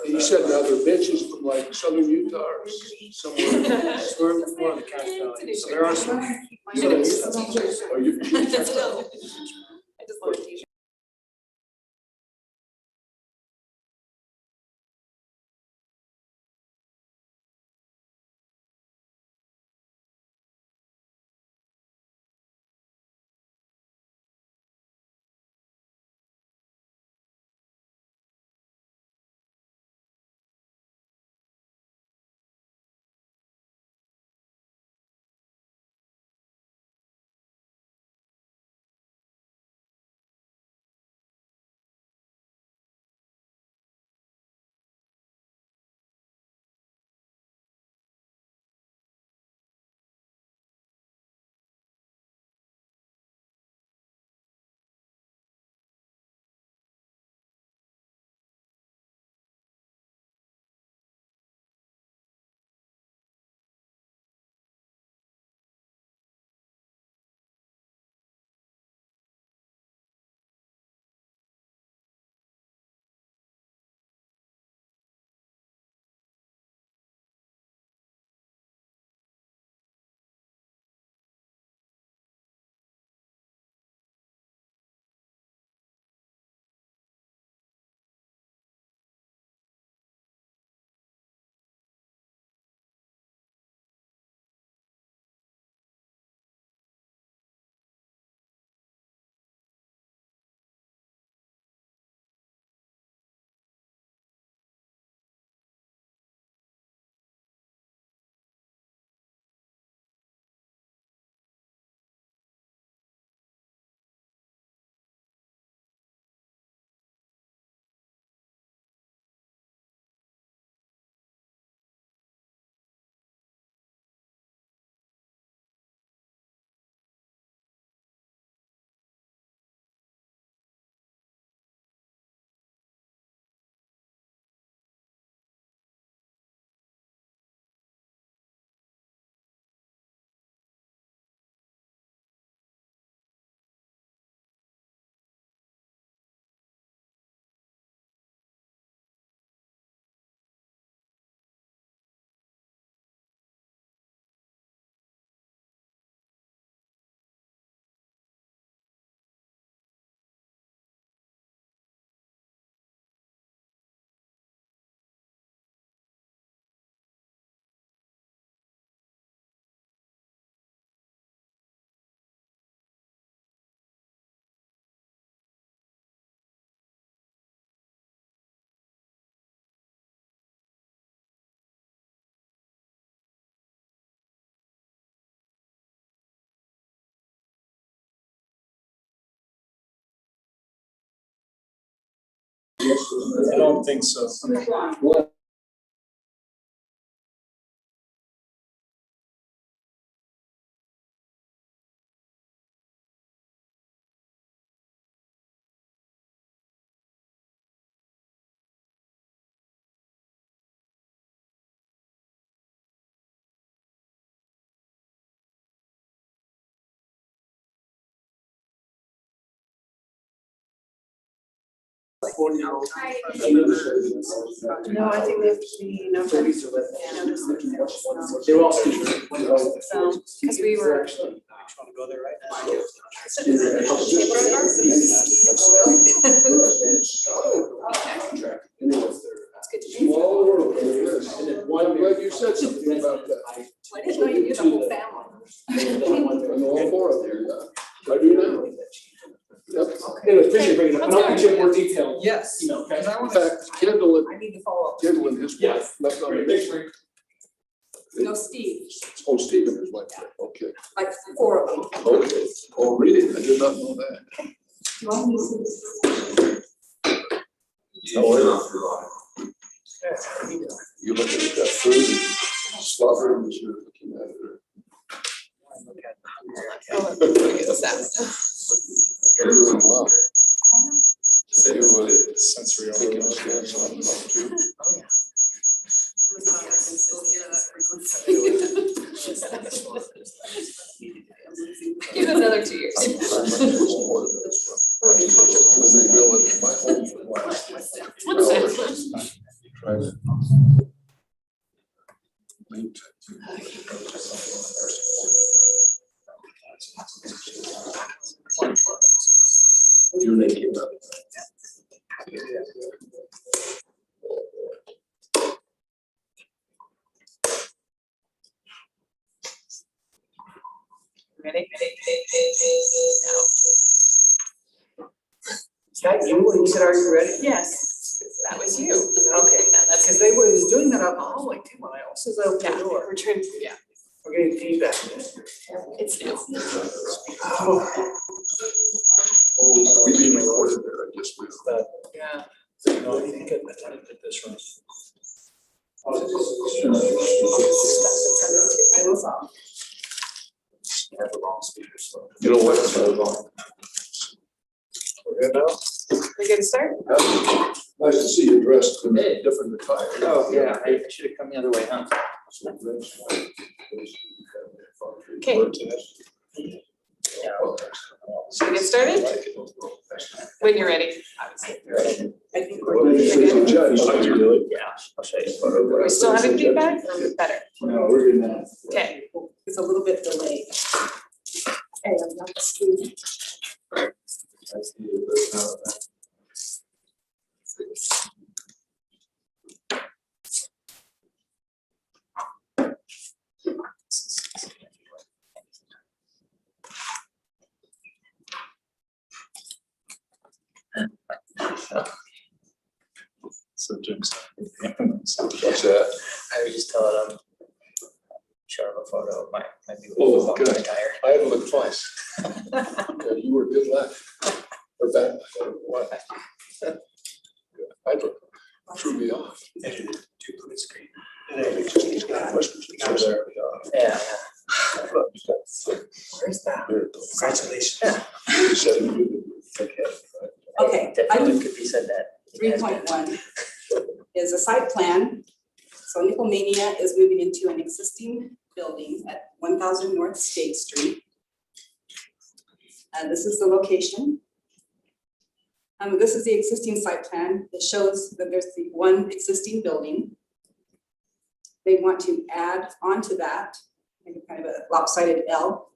You said now they're benches from like southern Utah or somewhere. We're more on the Cache Valley, so there are some. Are you? I just love t-shirts. I don't think so. No, I think they have to be noticed. They're all. So, because we were. Want to go there right now? It's good to be. Small world, yes. I'm glad you said something about that. I didn't know you knew the whole family. I know all four of them, yeah. I do now. Yep. Anyway, appreciate you bringing it up, and I'll get you more detailed. Yes. Email, okay? In fact, Kendall I need to follow up. and his wife left on Great, the thanks, Frank. No, Steve, Oh, Stephen is like that, okay. like 4 of them. Okay, oh, really? I did not know that. You look at that food, slaughter, and you're looking at it. You're doing well. Sensory Taking a overload. chance on them too. Give it another 2 years. When they build it, my home for a while. You're making up. Ready? Is that you when you said, are you ready? Yes, that was you. Okay, that's because they were doing that out in the hallway too, when I also opened the door. We're trying, yeah. We're getting feedback. It's new. Oh. Oh, we being recorded there, I guess we. Yeah. No, I think I did this wrong. I was off. You have the wrong speaker, so. You know what? It's all wrong. We're good now? We get to start? Nice to see you dressed in a different attire. Oh, yeah, I should have come the other way, huh? Okay. Should we get started? When you're ready, obviously. I think we're good. Yeah, I'll show you. Are we still having feedback or better? No, we're in that. Okay. It's a little bit delayed. Hey, I'm not speaking. So Jim's. What's that? I was just telling him, show him a photo of my Oh, beautiful good. attire. I had to look twice. Okay, you were good left. Or back. What? I look, threw me off. Duplicate screen. Yeah. Where's that? Congratulations. Okay, Definitely item could be said that. 3.1 is a site plan. So Nickelmania is moving into an existing building at 1000 North State Street. And this is the location. This is the existing site plan. It shows that there's the one existing building. They want to add onto that, make it kind of a lopsided L.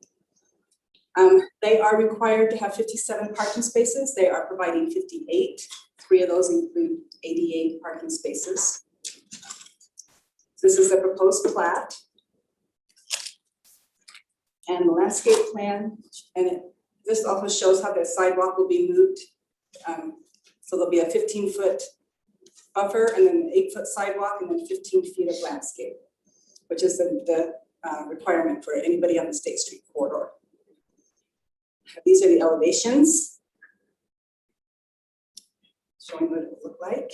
They are required to have 57 parking spaces. They are providing 58. 3 of those include ADA parking spaces. This is the proposed plat. And the landscape plan, and this also shows how the sidewalk will be moved. So there'll be a 15-foot buffer and then an 8-foot sidewalk and then 15 feet of landscape, which is the requirement for anybody on the State Street corridor. These are the elevations, showing what it would look like.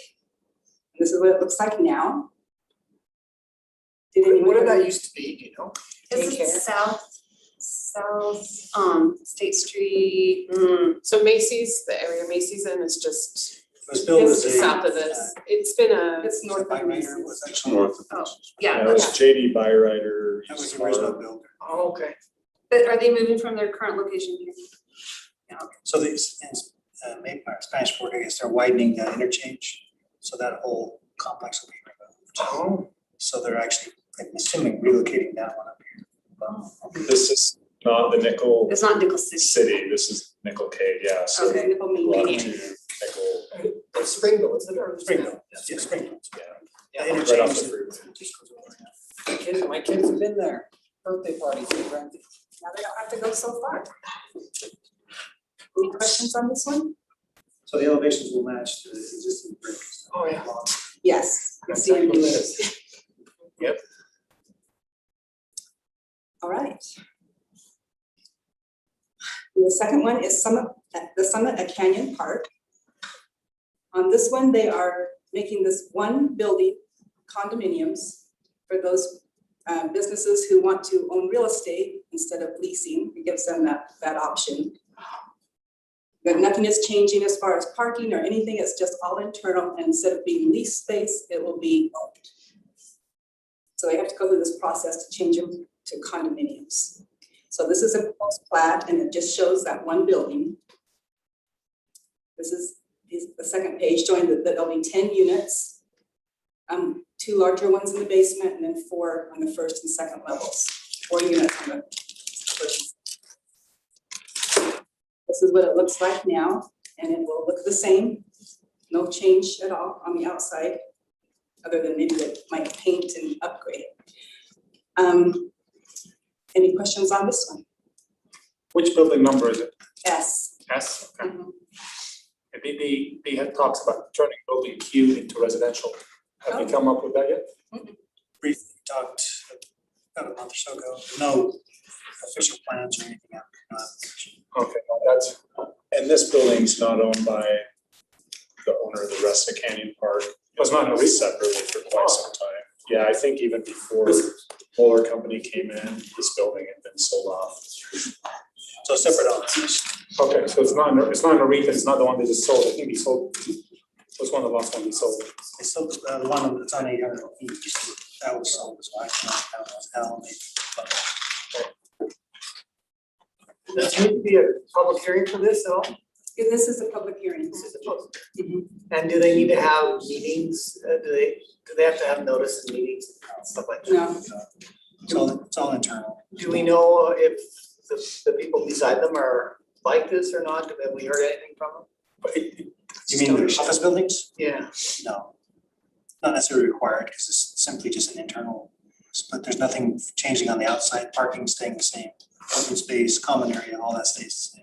And this is what it looks like now. What did that used to be, do you know? Take This care. is south, State Street. So Macy's, the area Macy's in is just, It was built it's as a. south of this. It's been a, It's north of Byrider Macy's. was actually. North of Oh, this. yeah, That was JD Byrider. That was the original builder. oh, okay. but are they moving from their current location here? Yeah, okay. So these, in Spanish Fork, I guess they're widening the interchange, so that whole complex will be removed. Oh. So they're actually, I'm assuming, relocating that one up here. This is not the Nickel It's not Nickel City. City, this is Nickel Cave, yeah, so Okay. a lot Nickelmania. to Nickel, It's Springville, isn't it? Or Springfield, yeah, Springfield. yeah, The right off interchange the is- freeway. just goes over there. My kids have been there, birthday parties, they rented. Now they don't have to go so far. Any questions on this one? So the elevations will match the existing bricks. Oh, yeah. Yes. you see in blue. Yep. All right. The second one is the Summit at Canyon Park. On this one, they are making this one building condominiums for those businesses who want to own real estate instead of leasing. It gives them that option. But nothing is changing as far as parking or anything. It's just all internal, and instead of being lease space, it will be owned. So they have to go through this process to change them to condominiums. So this is a proposed plat, and it just shows that one building. This is the second page showing that there'll be 10 units. 2 2 larger ones in the basement, and then 4 on the first and second levels, 4 units on the first. This is what it looks like now, and it will look the same. No change at all on the outside, other than maybe they might paint and upgrade it. Any questions on this one? Which building number is it? S. S, okay. Mhm. And they had talks about turning building Q into residential. Have you come up with that yet? Briefly talked about a month or so ago, no official plans or anything out. Okay, well, that's, And this building's not owned by the owner of the rest of Canyon Park. It's not in the REIT. Separately for quite some time. Yeah, I think even before Moeller Company came in, this building had been sold off. So separate owners. okay, so it's not in a REIT, it's not the one they just sold. I think he sold, what's one of the last one he sold? They sold the one that's on 800 each, that was sold as well. I can't remember, that was L maybe. Does there need to be a public hearing for this at all? And this is a public hearing. This is a public. Mhm. And do they need to have meetings? Do they have to have notice and meetings and stuff like that? No, It's all internal. Do we know if the people beside them are like this or not? Have we heard anything from them? But You mean the office buildings? Yeah. No. Not necessarily required, because it's simply just an internal, but there's nothing changing on the outside, parking staying the same. Open space, common area, all that stays the same.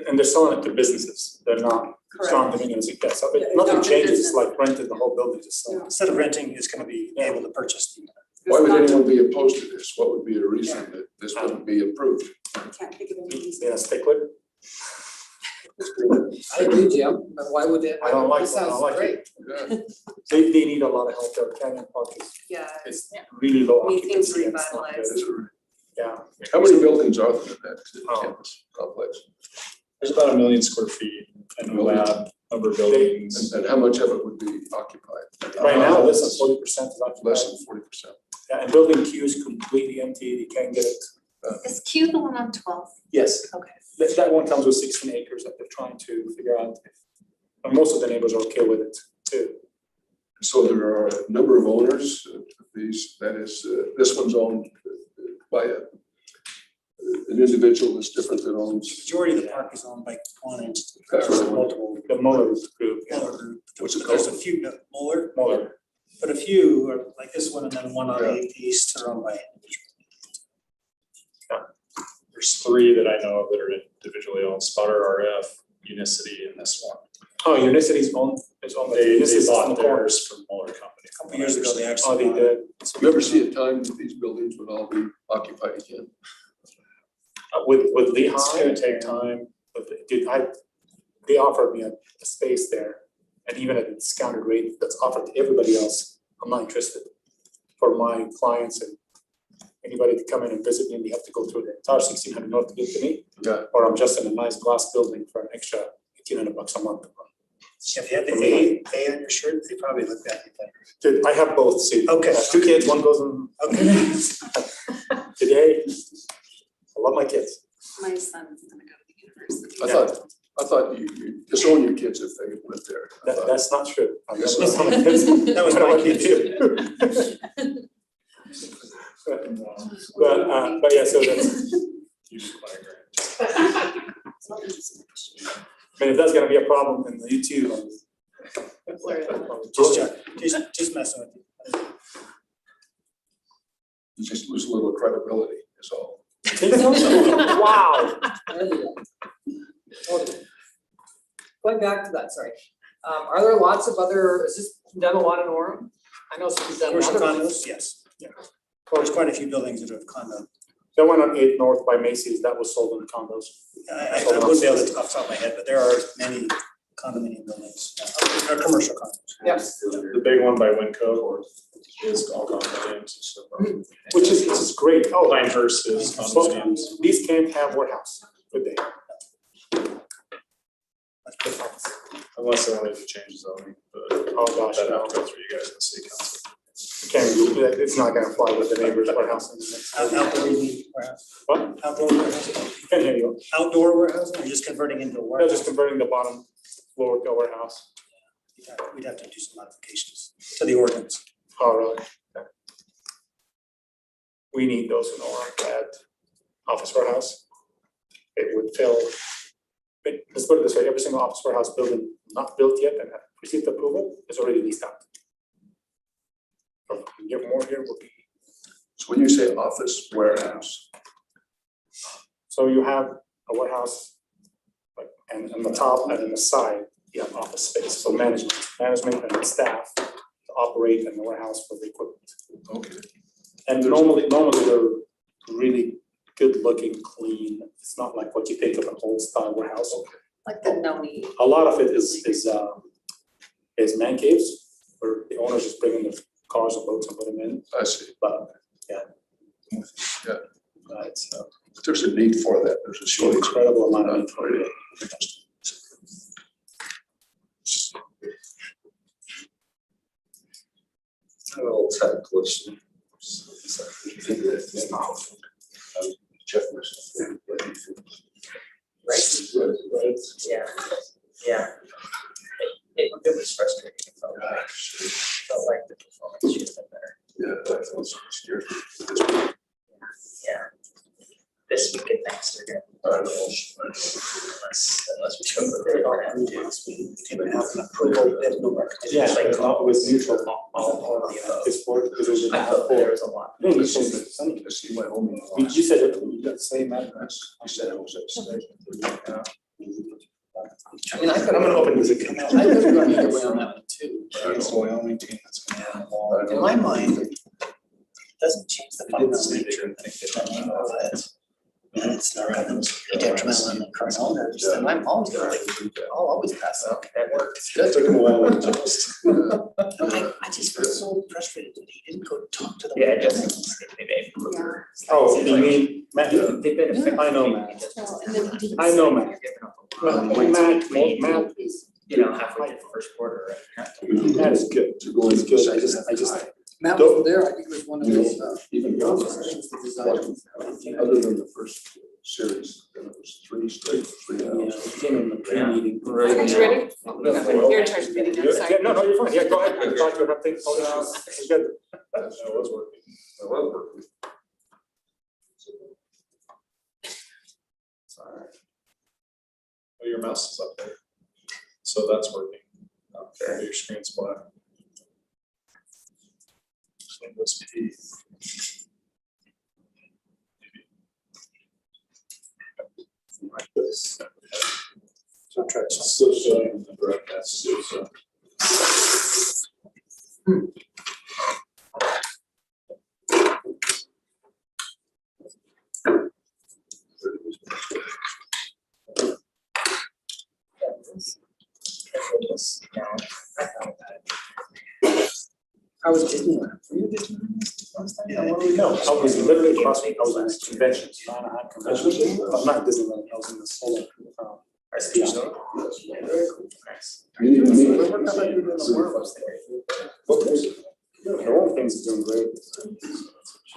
and they're selling it to businesses, they're not condominiums, yeah, so nothing changes, it's like renting the whole building, just selling. Instead of renting, it's gonna be able to purchase the unit. Why would anyone be opposed to this? What would be the reason that this wouldn't be approved? I can't think of any reason. Yeah, stick with it. I agree, Jim, but why would it? I don't like This it, I don't sounds like great. it. Yeah. They need a lot of help there, Canyon Park Yeah. is really low Need things occupancy and stuff. revitalized. Is it- Yeah. How many buildings are there in that Oh. campus complex? There's about 1 million square feet and a lab, number of buildings. And how much of it would be occupied? Right now, less than 40% is occupied. Less than 40%. Yeah, and building Q is completely empty, you can't get it. Is Q the one on 12th? Yes. Okay. That one comes with 16 acres that they're trying to figure out if, and most of the neighbors are okay with it too. So there are a number of owners of these, that is, this one's owned by an individual that's different that owns. Majority of the park is owned by one entity. Multiple. Multiple. The Muller group, yeah, Muller group. What's it There's a called? few, Muller, Muller. but a few are like this one and then one on Yeah. 8th East are owned by individuals. There's 3 that I know of that are individually owned, Spotter RF, Unicity, and this one. Oh, Unicity's owned, is owned by They Unicity's on bought the corner. theirs from Mueller Company. A couple years ago, they Oh, actually. they bought did. You ever see a time that these buildings would all be occupied again? With It's Lehigh. gonna take time. Dude, they offered me a space there, and even at a discounted rate that's offered to everybody else, I'm not interested. For my clients and anybody to come in and visit me, and they have to go through the entire 1600 north to get to me, Yeah. or I'm just in a nice glass building for an extra $1,800 a month. If you had the A on your shirt, they probably looked at you better. Dude, I have both, see. Okay. I have 2 kids, one goes in Okay. today. I love my kids. My son's gonna go to the university. I thought you disown your kids if they went there. I thought- That's not true. I've Yes, got sir. my kids. That was I know my what they kids. do. But yeah, so that's, You should buy a grant. I mean, if that's gonna be a problem, then you too. Just messing with you. You just lose a little credibility, is all. Wow. Okay. Going back to that, sorry. Are there lots of other, is this done a lot in Orem? I know some done. Commercial other- condos, yes. Yeah. There's quite a few buildings that have condo. That one on 8th North by Macy's, that was sold in condos. I wouldn't be able to off the top of my head, but there are many condominium buildings, or commercial condos. Yes. The big one by Winco is all condominiums. So Which is great. Oh, Pinehurst is condominiums. these can't have warehouse, could they? Unless they wanted to change zoning, but Oh, gosh, that no. have to go through you guys in the city council. You can't do that. It's not gonna fly with the neighbor's warehouse. in the next- Outdoor you mean warehouse? What? Outdoor warehousing? Can't hear you. Outdoor warehousing, or just converting into a They're warehouse? just converting the bottom floor to a warehouse. We'd have to do some modifications to the ordinance. Oh, really? Okay. We need those in Orem at office warehouse. It would fill, let's put it this way, every single office warehouse building not built yet and have received approval is already leased out. So if we get more here, will be. So when you say office warehouse, So you have a warehouse, like, and on the top and on the side, you have office space, so management and staff to operate in the warehouse for the equipment. okay, And normally they're really good looking, clean, it's not like what you think of an old style warehouse. Like the Nomi. A lot of it is man caves, where the owners just bring in the cars and boats and put them in, I see. but, yeah. Yeah. It's If there's a need for that, there's a an shortage. incredible amount of info. Old type question. Check myself. Right. Yeah. It was frustrating, it felt like the performance should have been better. Yeah, that was scary. Yeah. This week and next, they're gonna, unless we show that they don't have to. Didn't have an approval, there's no record. Yeah, Like, it was neutral. all of the above. It's for, because there's I a thought there was a lot. No, you said it. I see my home. You said it, you got the same address. I said it was upstate. I mean, I'm gonna open this account. I could have gone either way on that one too. It's the Wyoming team that's Yeah. In my mind, it doesn't change the fundamental nature of it. And it's not detrimental in the current owners, and I'm always gonna like, I'll always pass that. Okay, that works. That took him a while to adjust. I just was so frustrated that he didn't go talk to the. Yeah, it doesn't, they Oh, you mean, Matt, they've been effective. I know, Matt. And then he didn't. I know, Matt. You're giving up a lot. Matt, You know, halfway through the first quarter, right? Matt is good. To go He's into good, the I just, Matt was there, I think it was one of those, even other than the first series, then it was three straight, 3 yeah, hours. he came in the pre-meeting. Okay, you ready? You're in charge of meeting, I'm sorry. Yeah, no, you're fine, yeah, go ahead, I thought you were having, it's good. That was working. That was working. Sorry. Oh, your mouse is up there. So that's working. Okay, your screen's black. So it must be. Like this. So try to still showing the broadcast too, so. I was Disneyland. Were you Disneyland last time? No, I was literally crossing, I was in conventions, Anaheim convention, not Disneyland, I was in the solar. I see. Yeah, very cool. Nice. The whole thing's doing great.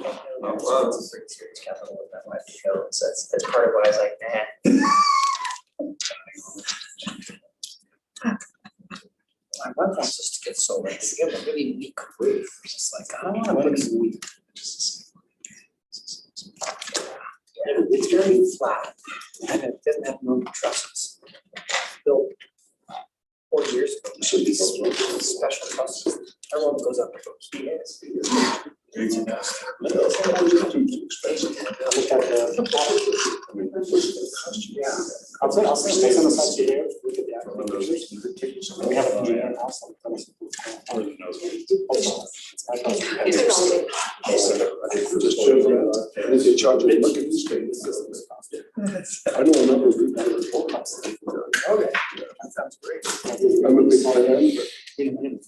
Oh, wow. It's a pretty serious capital with that life to go, so that's part of why I was like, nah. My wife wants us to get solar, to get a really weak roof, it's just like, I don't wanna put it weak. It's very flat, and it doesn't have no trusses. Built 40 years ago, so these special trusses, everyone goes up to those. Yes. Too expensive. Look at the. I mean, what's the cost you? Yeah. I'll send the site to you, look at the actual pictures. We have an engineer in house. For this children, and if you charge it, look at this thing. I know a number of people that are forecast. Okay, that sounds great. I'm a big fan,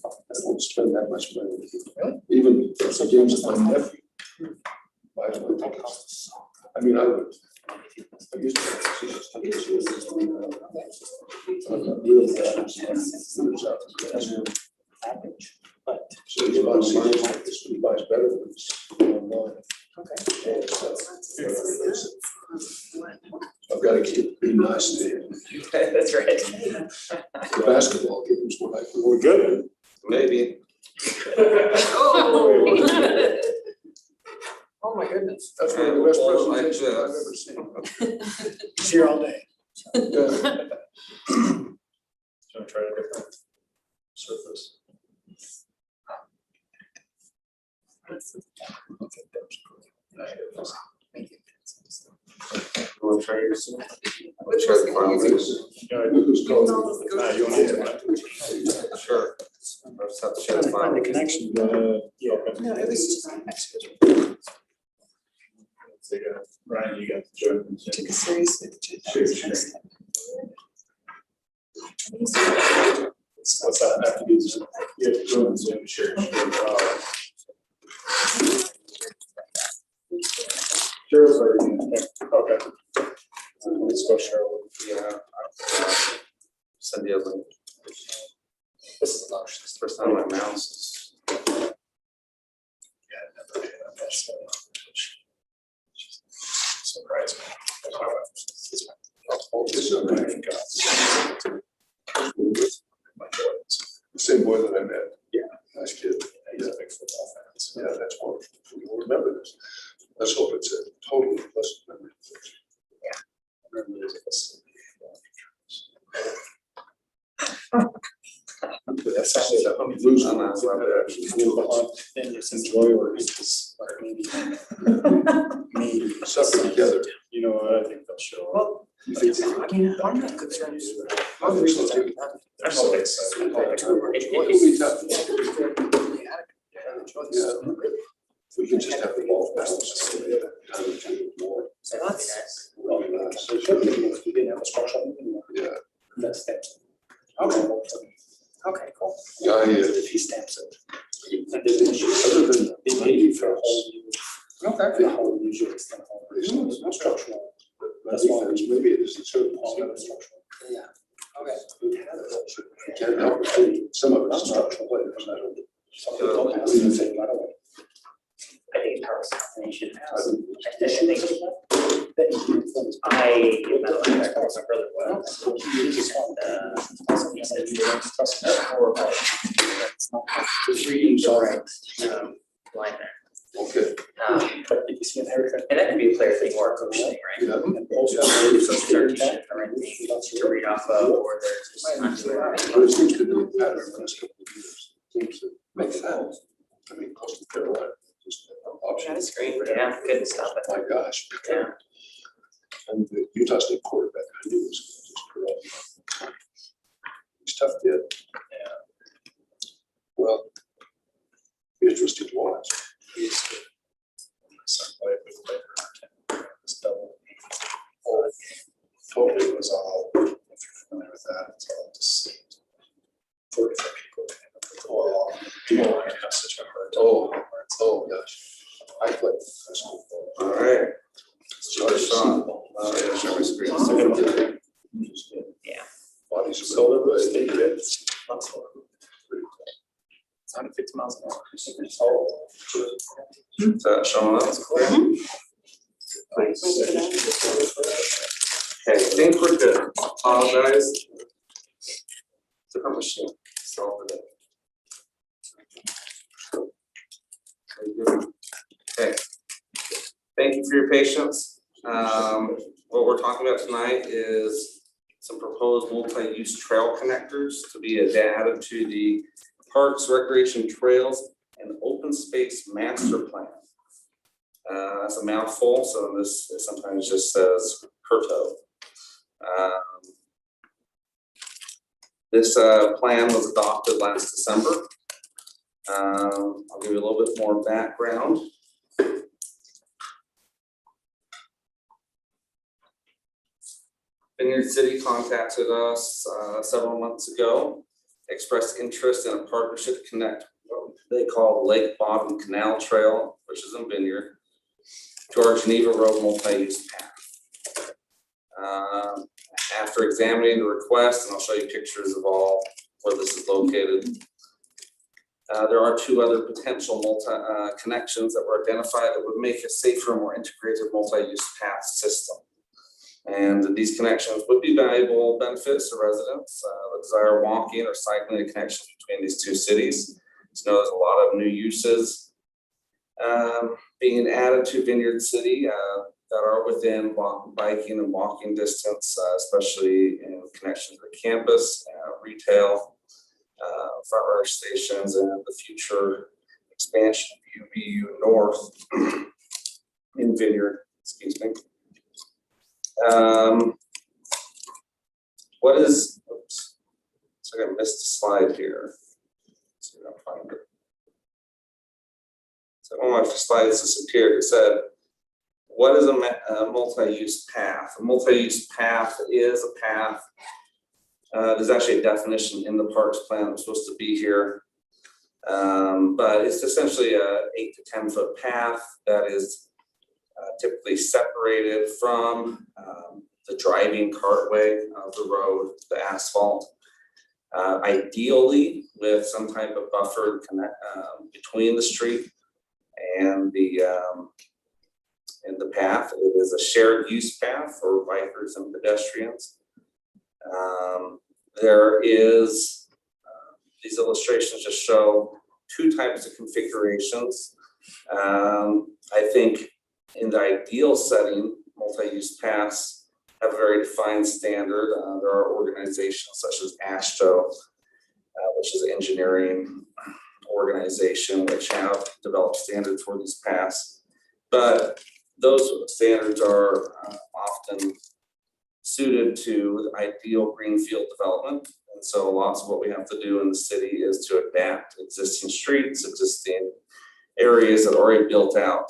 but I won't spend that much money. Even for some games that my nephew buys my tickets. I mean, I would. I used to. Average, but. So he buys seasons like this, he buys better than this. Okay. I've got to keep it pretty nice there. That's right. The basketball games when I. We're good. Maybe. Oh. Oh, my goodness. That's one of the best Well, like presentations I've ever seen. He's here all day. Yeah. Do you wanna try a different surface? We'll try yours. Try the final things. Who's called? You want to? Sure. I'll just have to share Trying the to find file. the connection. Yeah. No, it was just, Ryan, you got the joint. took a serious. What's that have to do? You have to go and Zoom share. Cheryl's already in there. Okay. Let's go Cheryl. Yeah. Send you a link. This is the last. It's the first time my mouse is. Surprise me. The same boy that I met. Yeah. Nice kid. He's a big football fan. So. Yeah, that's wonderful. We'll remember this. Let's hope it's a totally pleasant memory. Remember this. That's actually the home Lose on one. that. Then just enjoy where it's or maybe Suck together. You know what, I think they'll show up. Well, You think they- I'm not concerned. I think so too. They're so excited. It'll be tough. Yeah. We can just have the ball bounce. Time or two more. So that'd be nice. Really nice. We didn't have a special meeting. Yeah. That's that. Okay, cool. Yeah, If he stamps it. other than They paid you for a whole new. Okay. The whole new unit, it's not whole. It's not structural. That's why maybe it is the certain. All of it's structural. Yeah. Okay. You can't help it. Some of it's structural players. Some people don't have to say right away. I think power combination has, I think, I give that like that was my brother was. And he said, that's more about. It's reading alright, line there. Okay. But if you see an haircut. And that could be a player thing or a coach thing, right? Yeah. And also. Start teaching or anything to read off of, or there's just. But it seems to be a pattern in the last couple of years. Seems to make sense. I mean, Coastal Carolina, just an option. That's great. Yeah, couldn't stop it. My gosh. Yeah. And the Utah State quarterback, I knew was just corrupt. He's tough kid. Yeah. Well, interesting to watch. Oh, Totally was all, if you're familiar with that, it's all just 44 people. Oh, I have such a hard time. Oh, gosh. I played high school. All right. Start Sean. Yeah, share my screen. Yeah. Bodies are. Solar was state grid. It's 150 miles an hour. Is that showing up? Okay, I think we're good. Apologize. Different machine. Solve it. Okay. Thank you for your patience. What we're talking about tonight is some proposed multi-use trail connectors to be added to the Parks, Recreation Trails, and Open Space Master Plan. That's a mouthful, so this sometimes just says PERTO. This plan was adopted last December. I'll give you a little bit more background. Vineyard City contacted us several months ago, expressed interest in a partnership to connect what they call Lake Bottom Canal Trail, which is in Vineyard, to our Geneva Road multi-use path. After examining the request, and I'll show you pictures of all where this is located, there are two other potential connections that were identified that would make a safer, more integrated multi-use path system. And these connections would be valuable benefits to residents that desire walking or cycling a connection between these two cities. So there's a lot of new uses Being added to Vineyard City that are within biking and walking distance, especially in connection to the campus, retail, front row stations, and the future expansion of UVU North in Vineyard, excuse me. What is, oops, so I missed a slide here. Let's see if I can find it. So one of my slides disappeared. It said, what is a multi-use path? A multi-use path is a path. There's actually a definition in the parks plan. I'm supposed to be here. But it's essentially a 8 to 10 foot path that is typically separated from the driving cartway of the road, the asphalt. Ideally with some type of buffer between the street and the path. It is a shared use path for bikers and pedestrians. There is, these illustrations just show two types of configurations. I think in the ideal setting, multi-use paths have a very defined standard. There are organizations such as ASHTO, which is an engineering organization, which have developed standards for these paths. But those standards are often suited to the ideal greenfield development. And so lots of what we have to do in the city is to adapt existing streets, existing areas that are already built out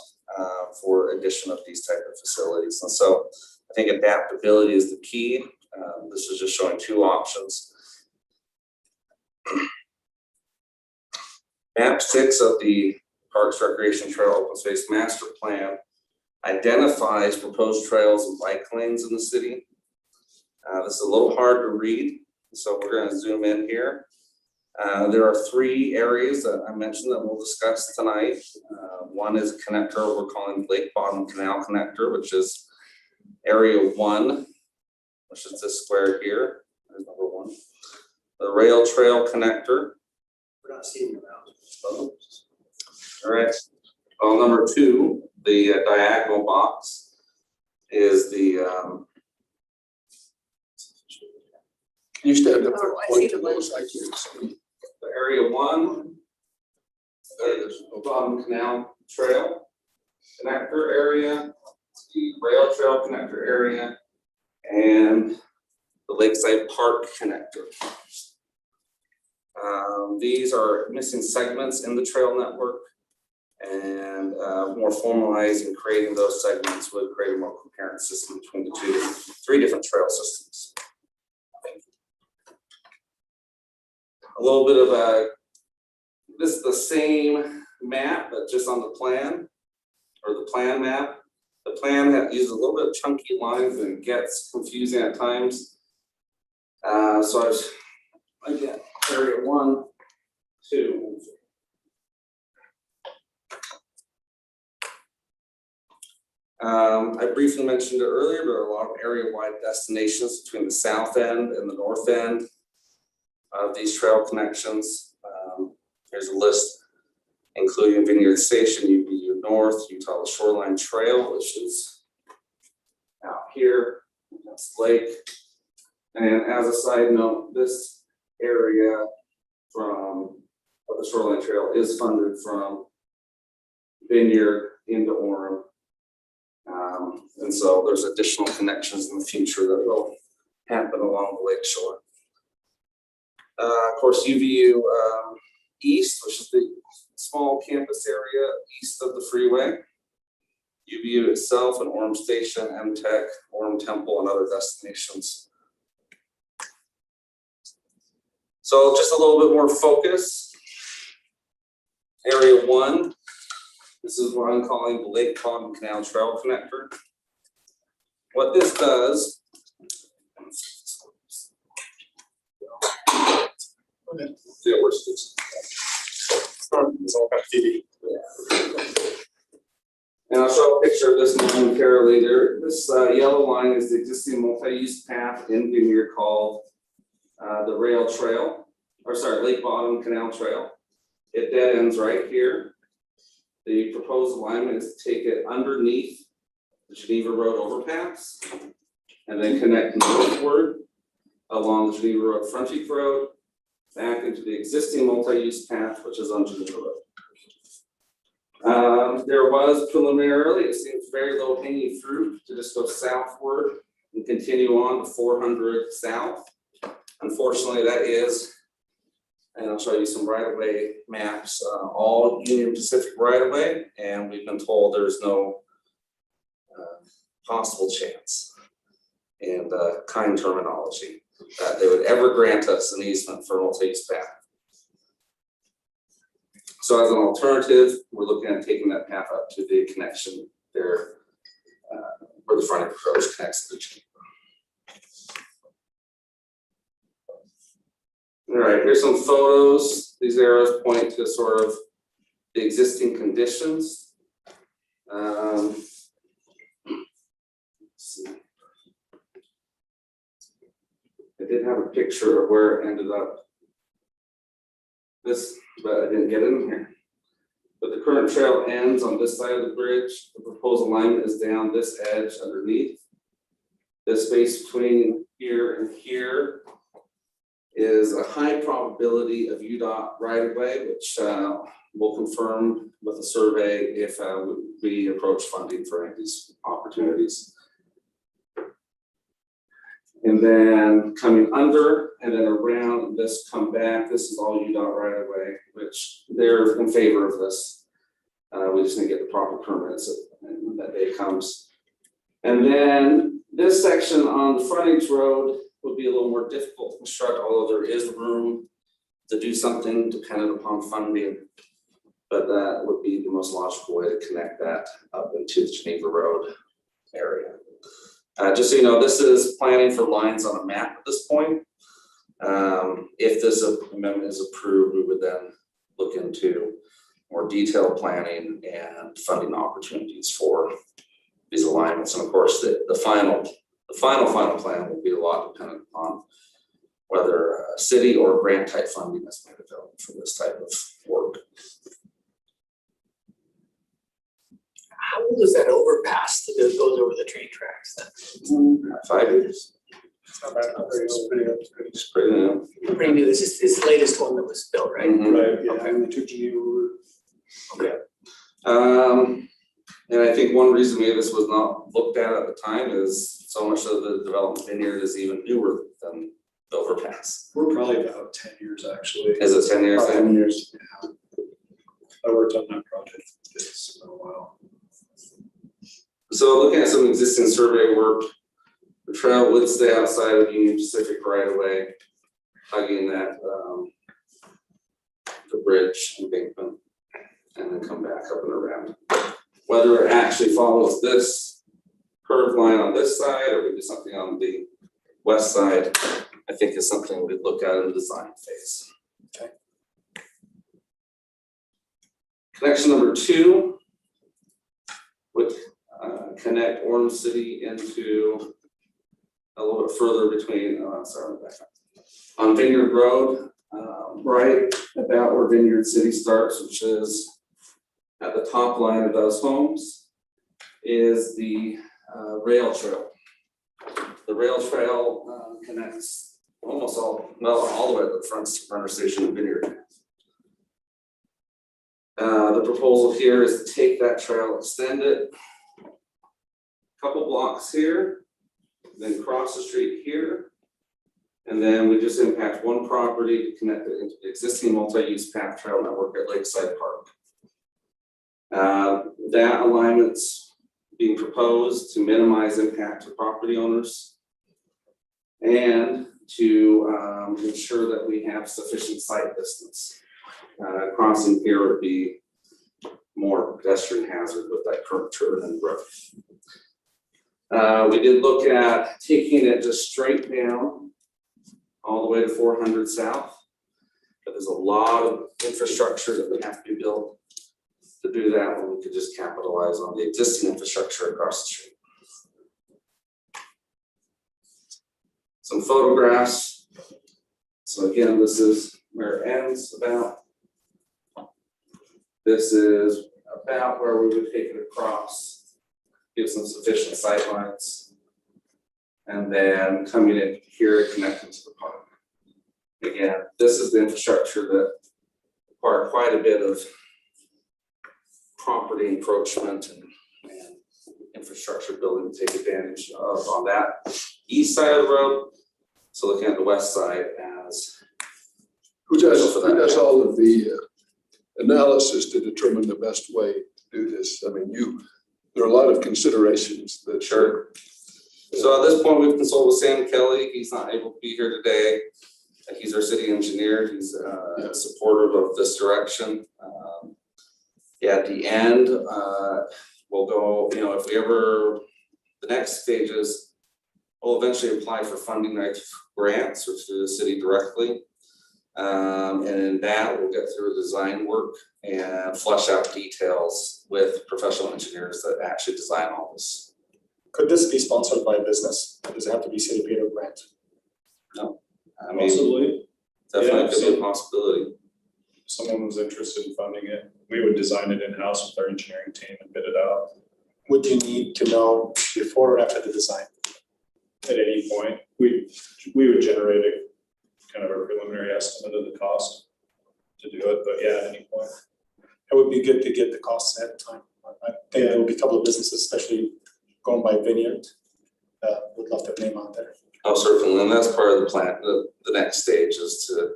for addition of these type of facilities. And so I think adaptability is the key. This is just showing two options. Map 6 of the Parks, Recreation, Trail, Open Space Master Plan identifies proposed trails and bike lanes in the city. This is a little hard to read, so we're going to zoom in here. There are 3 areas that I mentioned that we'll discuss tonight. One is a connector we're calling Lake Bottom Canal Connector, which is area 1, which is this square here. There's number 1. The rail trail connector. We're not seeing them out. All right. Well, number 2, the diagonal box is the You stand up there. Oh, I see the point to those, I can't see. the area 1, the Bottom Canal Trail connector area, the rail trail connector area, and the Lakeside Park connector. These are missing segments in the trail network, and more formalizing creating those segments would create a more coherent system between the 3 different trail systems. A little bit of this is the same map, but just on the plan, or the plan map. The plan uses a little bit of chunky lines and gets confusing at times. So I was, again, area 1, 2. I briefly mentioned it earlier, but there are a lot of area-wide destinations between the south end and the north end of these trail connections. Here's a list including Vineyard Station, UVU North, Utah Shoreline Trail, which is out here, that's Lake. And as a side note, this area of the Shoreline Trail is funded from Vineyard into Orem. And so there's additional connections in the future that will happen along the lake shore. Of course, UVU East, which is the small campus area east of the freeway. UVU itself and Orem Station, MTech, Orem Temple, and other destinations. So just a little bit more focus. Area 1, this is what I'm calling the Lake Bottom Canal Trail Connector. What this does, yeah, where's this? It's all about TV. And I'll show a picture of this momentarily. This yellow line is the existing multi-use path in Vineyard called the rail trail, or sorry, Lake Bottom Canal Trail. It dead ends right here. The proposed alignment is to take it underneath the Geneva Road overpass and then connect northward along the Geneva Road frontage road back into the existing multi-use path, which is on Geneva Road. There was preliminarily, it seems very low hanging fruit to just go southward and continue on to 400 south. Unfortunately, that is, and I'll show you some right-of-way maps, all Union Pacific right-of-way, and we've been told there's no possible chance and kind terminology that they would ever grant us an easement for multi-use path. So as an alternative, we're looking at taking that path up to the connection there, where the frontage approach connects to the chamber. All right, here's some photos. These arrows point to sort of the existing conditions. Let's see. I did have a picture of where it ended up. This, but I didn't get it in here. But the current trail ends on this side of the bridge. The proposed alignment is down this edge underneath. The space between here and here is a high probability of UDOT right of way, which we'll confirm with a survey if we approach funding for any of these opportunities. And then coming under and then around this come back, this is all UDOT right of way, which they're in favor of this. We just need to get the proper permits and that day comes. And then this section on the frontage road would be a little more difficult to construct, although there is room to do something dependent upon funding. But that would be the most logical way to connect that up into the Geneva Road area. Just so you know, this is planning for lines on a map at this point. If this amendment is approved, we would then look into more detailed planning and funding opportunities for these alignments. And of course, the final plan will be a lot dependent on whether city or grant type funding is made available for this type of work. How old is that overpass that goes over the train tracks then? 5 years. It's not bad, it's pretty up, It's pretty new. Pretty new, this is the latest one that was built, right? Mhm. right, yeah, and they took you. Okay. And I think one reason maybe this was not looked at the time is so much of the development vineyard is even newer than the overpass. We're probably about 10 years actually. Is it 10 years? About 10 years, yeah. I worked on that project for this for a while. So looking at some existing survey work, the trail would stay outside of Union Pacific right away, hugging that the bridge embankment, and then come back up and around. Whether it actually follows this curved line on this side or we do something on the west side, I think is something we'd look at in the design phase. Okay. Connection number 2 would connect Orem City into a little bit further between, on Vineyard Road, right about where Vineyard City starts, which is at the top line of those homes, is the rail trail. The rail trail connects almost all the way to the front runner station in Vineyard. The proposal here is to take that trail, extend it a couple blocks here, then cross the street here, and then we just impact one property to connect it into the existing multi-use path trail network at Lakeside Park. That alignment's being proposed to minimize impact to property owners and to ensure that we have sufficient sight distance. Crossing here would be more pedestrian hazard with that curvature and growth. We did look at taking it just straight down all the way to 400 south, but there's a lot of infrastructure that would have to be built to do that when we could just capitalize on the existing infrastructure across the street. Some photographs. So again, this is where it ends about. This is about where we would take it across, give some sufficient sightlines. And then coming in here, connecting to the park. Again, this is the infrastructure that require quite a bit of property encroachment and infrastructure building to take advantage of on that east side of the road. So looking at the west side as Who does all of the analysis to determine the best way to do this? I mean, there are a lot of considerations that. Sure. So at this point, we've consulted with Sam Kelly. He's not able to be here today. He's our city engineer. He's supportive of this direction. At the end, we'll go, if we ever, the next stage is we'll eventually apply for funding grants or through the city directly. And in that, we'll get through design work and flesh out details with professional engineers that actually design all this. Could this be sponsored by a business? Does it have to be city paid or grant? No, I mean, Possibly, definitely Yeah, could be a possibility. if someone was interested in funding it, we would design it in-house with our engineering team and bid it out Would you need to know before or after the design? at any point. We would generate a kind of a preliminary estimate of the cost to do it, but yeah, at any point. It would be good to get the costs ahead of time. I think there will be a couple of businesses, especially going by Vineyard, would love to have name out there. Oh, certainly, and that's part of the plan. The next stage is to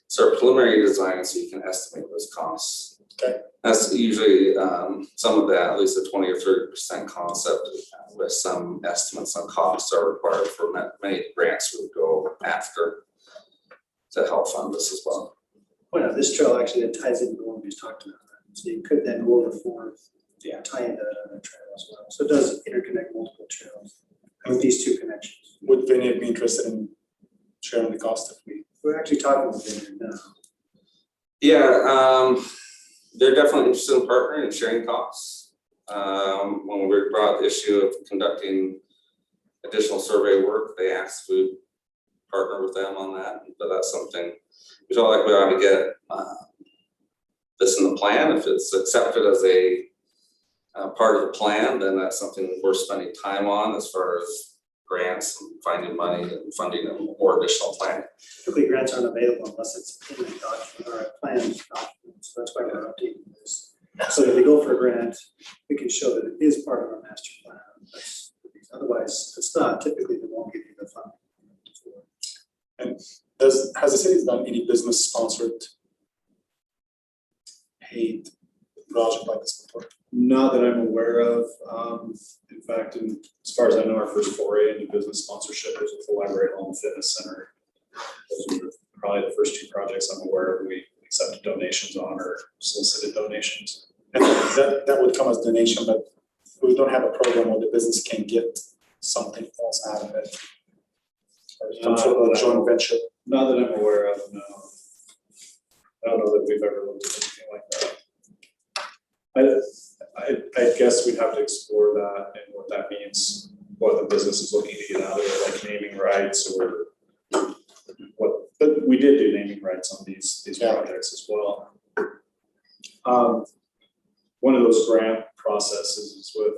start preliminary design so you can estimate those costs. Okay. That's usually some of that, at least a 20 or 30% concept with some estimates on costs are required for many grants we would go after to help fund this as well. Point out, this trail actually ties into the one we just talked about. So you could then go over for tie into another trail as well. So it does interconnect multiple trails with these two connections. Would Vineyard be interested in sharing the cost if we? We're actually talking with Vineyard now. Yeah, they're definitely interested in partnering and sharing costs. When we brought the issue of conducting additional survey work, they asked if we'd partner with them on that, but that's something we felt like we ought to get this in the plan. If it's accepted as a part of the plan, then that's something we're spending time on as far as grants and finding money and funding and more additional planning. Typically, grants aren't available unless it's in the document or a plan document, so that's why we're updating this. So if we go for a grant, we can show that it is part of our master plan. Otherwise, if it's not, typically they won't give you the funding. And has the city done any business sponsored paid project like this before? Not that I'm aware of. In fact, as far as I know, our first foray into business sponsorship was with the Library Hall and Fitness Center. Those were probably the first two projects I'm aware of we accepted donations on or solicited donations. And that would come as donation, but we don't have a program where the business can get something else out of it. Or some sort of a joint venture. Not that I'm aware of, no. I don't know that we've ever looked at anything like that. I guess we'd have to explore that and what that means, what the business is looking to get out of it, like naming rights or what, but we did do naming rights on these projects as well. One of those grant processes is with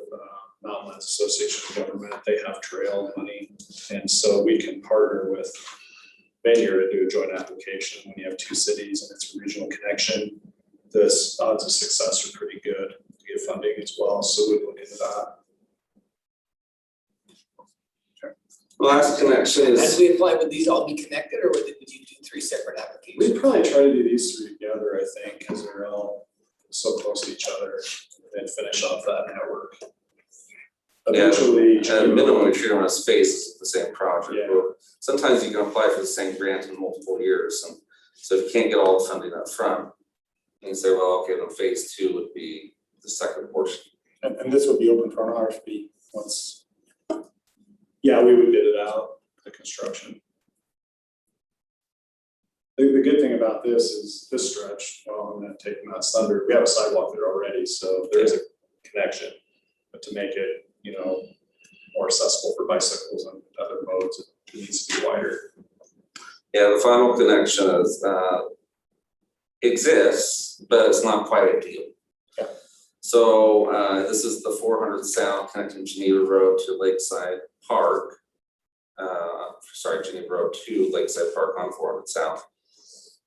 Mountain Lands Association of Government. They have trail money, and so we can partner with Vineyard to do a joint application when you have two cities and it's a regional connection. The odds of success are pretty good to get funding as well, so we'd look into that. Last connection As is, we apply, would these all be connected or would you do 3 separate applications? We'd probably try to do these three together, I think, because they're all so close to each other and finish off that network. Eventually. at a minimum, we treat them as phases of the same project. Yeah. But sometimes you can apply for the same grant in multiple years, and so if you can't get all the funding up front, you can say, well, okay, then phase 2 would be the second portion. And this would be open for an RFP once. Yeah, we would bid it out, the construction. The good thing about this is this stretch, well, I'm gonna take Matt's thunder, we have a sidewalk there already, so there is a connection. But to make it, more accessible for bicycles and other modes, it needs to be wider. Yeah, the final connection is exists, but it's not quite ideal. Yeah. So this is the 400 South connecting Geneva Road to Lakeside Park. Geneva Road to Lakeside Park on 400 South.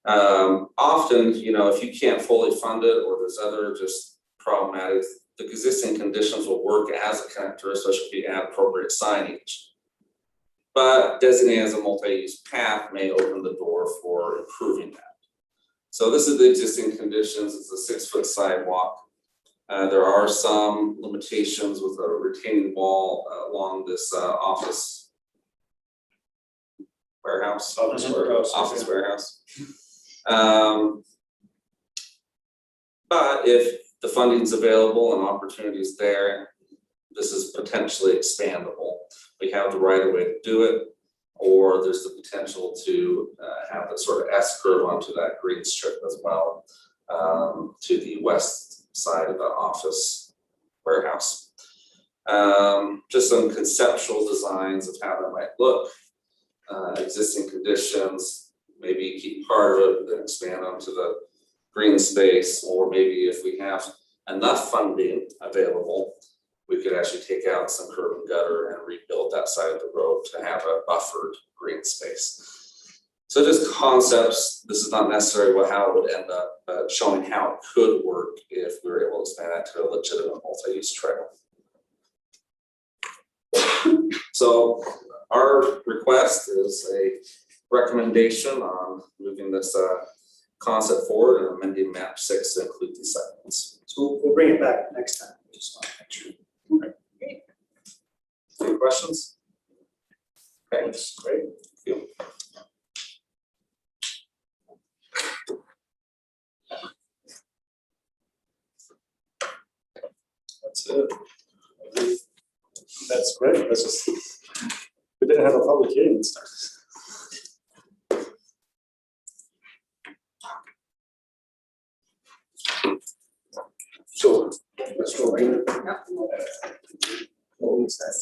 Often, you know, if you can't fully fund it or there's other just problematic, the existing conditions will work as a connector, especially if you add appropriate signage. But designated as a multi-use path may open the door for improving that. So this is the existing conditions. It's a 6-foot sidewalk. There are some limitations with a retaining wall along this office warehouse. Office warehouse. But if the funding's available and opportunities there, this is potentially expandable. We have the right of way to do it, or there's the potential to have the sort of S curve onto that green strip as well, to the west side of the office warehouse. Just some conceptual designs of how that might look. Existing conditions, maybe keep part of it, then expand onto the green space, or maybe if we have enough funding available, we could actually take out some curb and gutter and rebuild that side of the road to have a buffered green space. So just concepts. This is not necessarily how it would end up, but showing how it could work if we were able to expand that to a legitimate multi-use trail. So our request is a recommendation on moving this concept forward and amending map 6 to include these segments. So we'll bring it back next time, just want to make sure. Any questions? Okay, That's great. thank you. That's it. That's great. That's just, we didn't have a public hearing and stuff. So, let's go right in. What was that?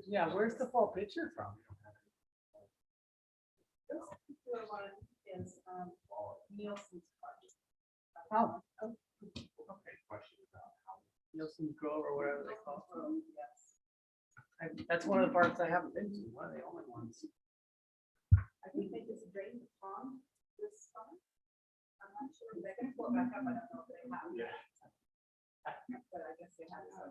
Yeah, where's the fall picture from? Oh. Nielsen's Grove or whatever they call it. That's one of the parks I haven't been to, one of the only ones. I think they just drained the pond this summer. I'm not sure, they're gonna pull it back up, I don't know if they have. Yeah. But I guess they have some.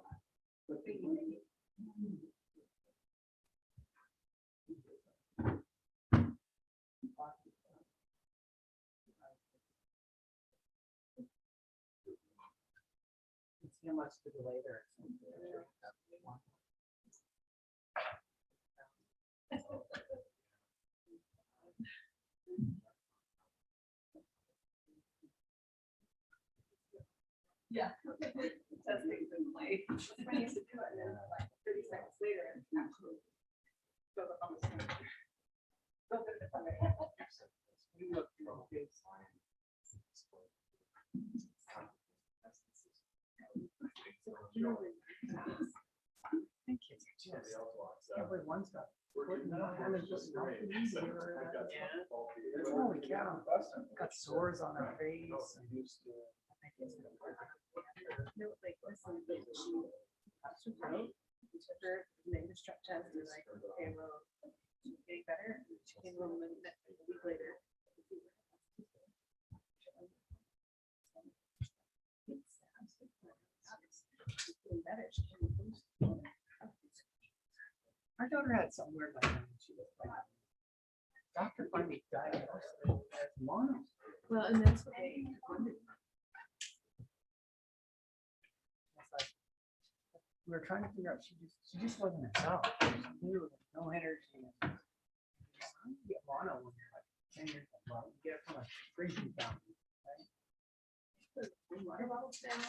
See how much the delay there. Yeah. Testing the play. When you used to do it, and then like 30 seconds later, it actually goes up on the screen. You look for big Thank you. Everyone's got. Holy cow. Got sores on her face. No, like, listen, but she passed her throat, we took her, made the strep test, and like, okay, well, she's getting better, she came home and a week later. Better, she came home. Our daughter had something weird like that when she was like, doctor finally diagnosed her as mono. Well, and that's what they wanted. We were trying to figure out, she just wasn't herself. She knew no energy. You get mono when you're like 10 years old. Well, you get it from a freezing fountain, right? Water bottles down.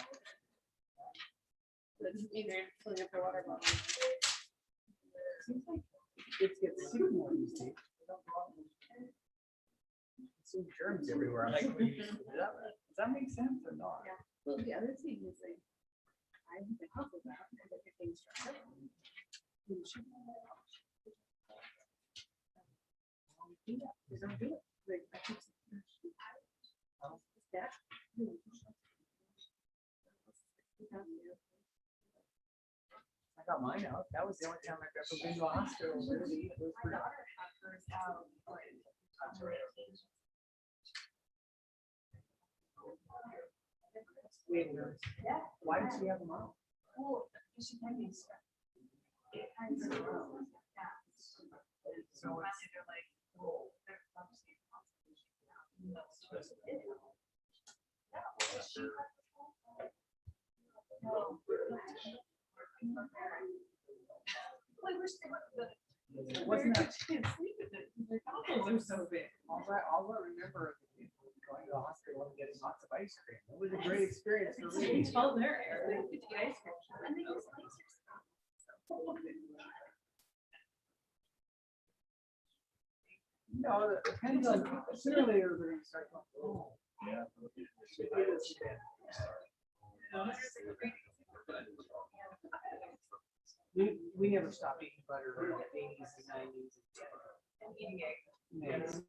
That doesn't mean they're filling up their water bottle. Seems like kids get sick more these days. They don't go out and see germs everywhere. Like, does that make sense or not? Yeah. Well, the other thing is like, I have been helpful about because I get things started. We don't do it. Like, I keep that. I got mine out. That was the only time I've ever been to a hospital. Really. It was My daughter had hers out. Wait, Yeah. why did she have them out? Well, she had me stuff. It kind of. Yeah. So finally they're like, oh, there's obviously a consultation now. That's just it. No. I wish they would. Wasn't that Can't sleep with it. Their goggles are so big. all I remember is going to the hospital and getting lots of ice cream. It was a great experience for me. Tell their air, they could get ice cream. And they use lasers. No, it depends on, sooner or later, they're gonna start going, oh. Yeah. We never stopped eating butter in the 80s and 90s. And eating eggs. Eggs.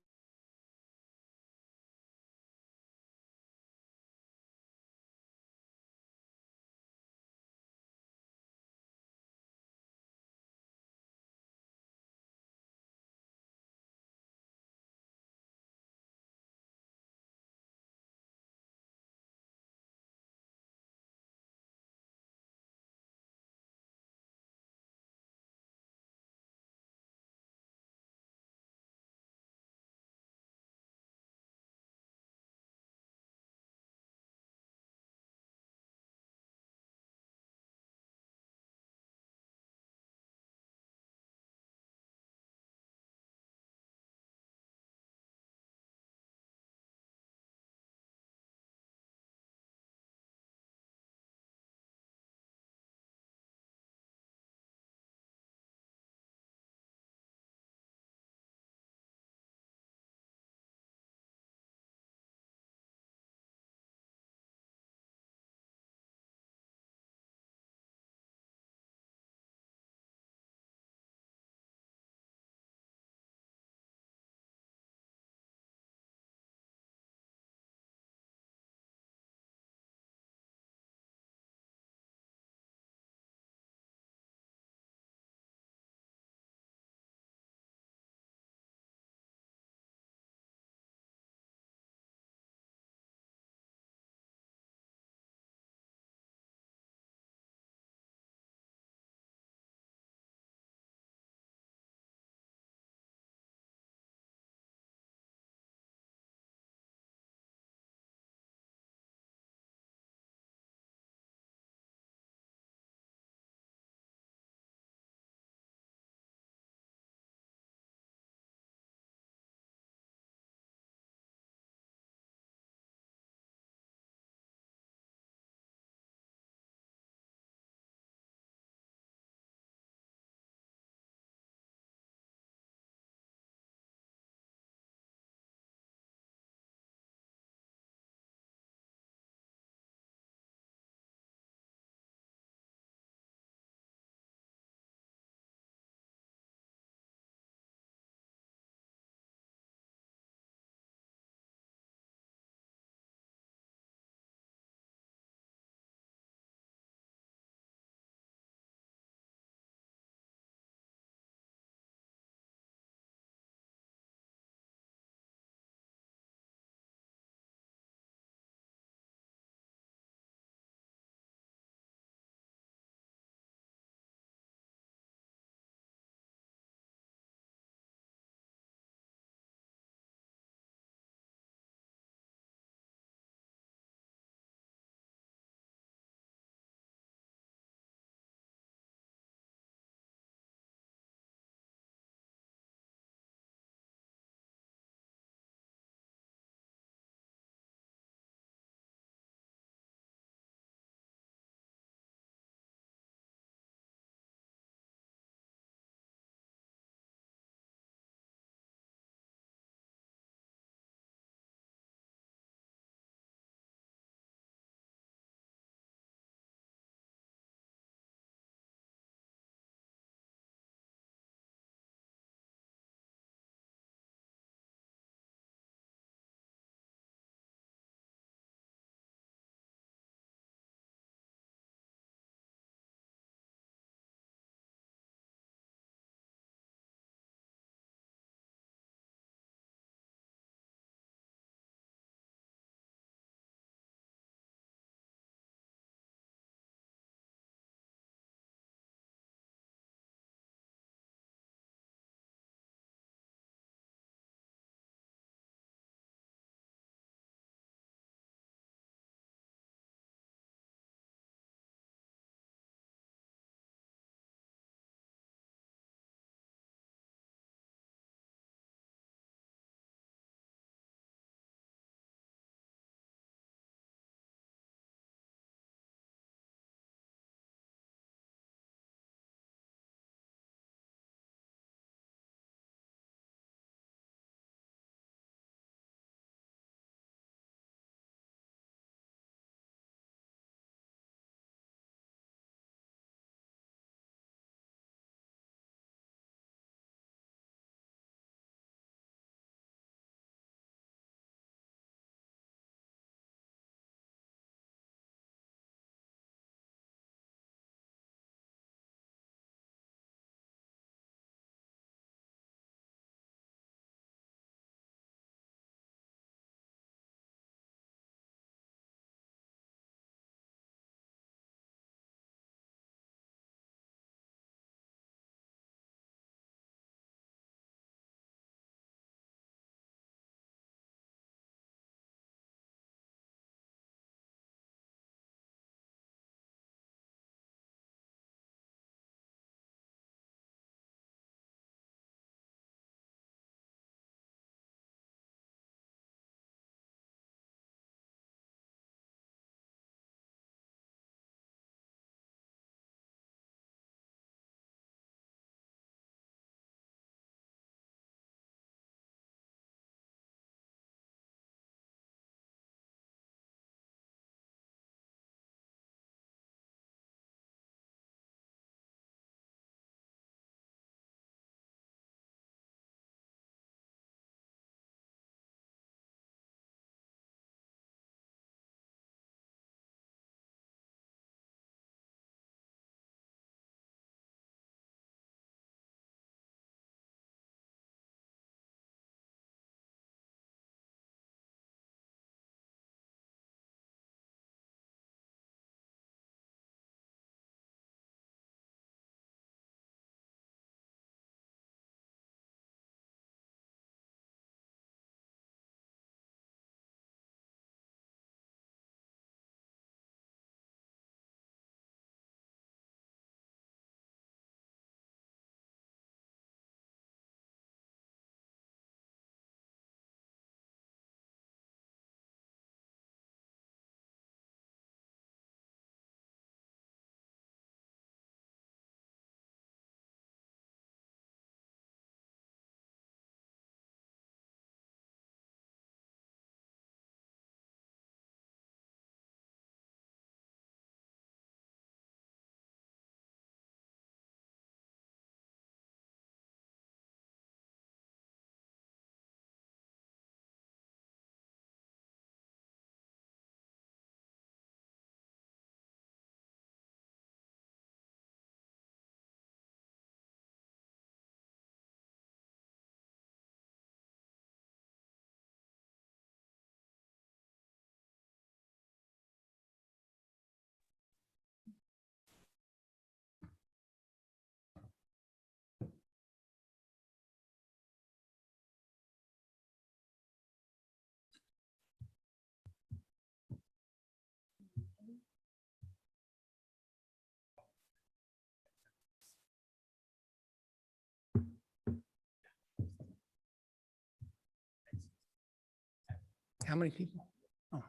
How many people? Oh.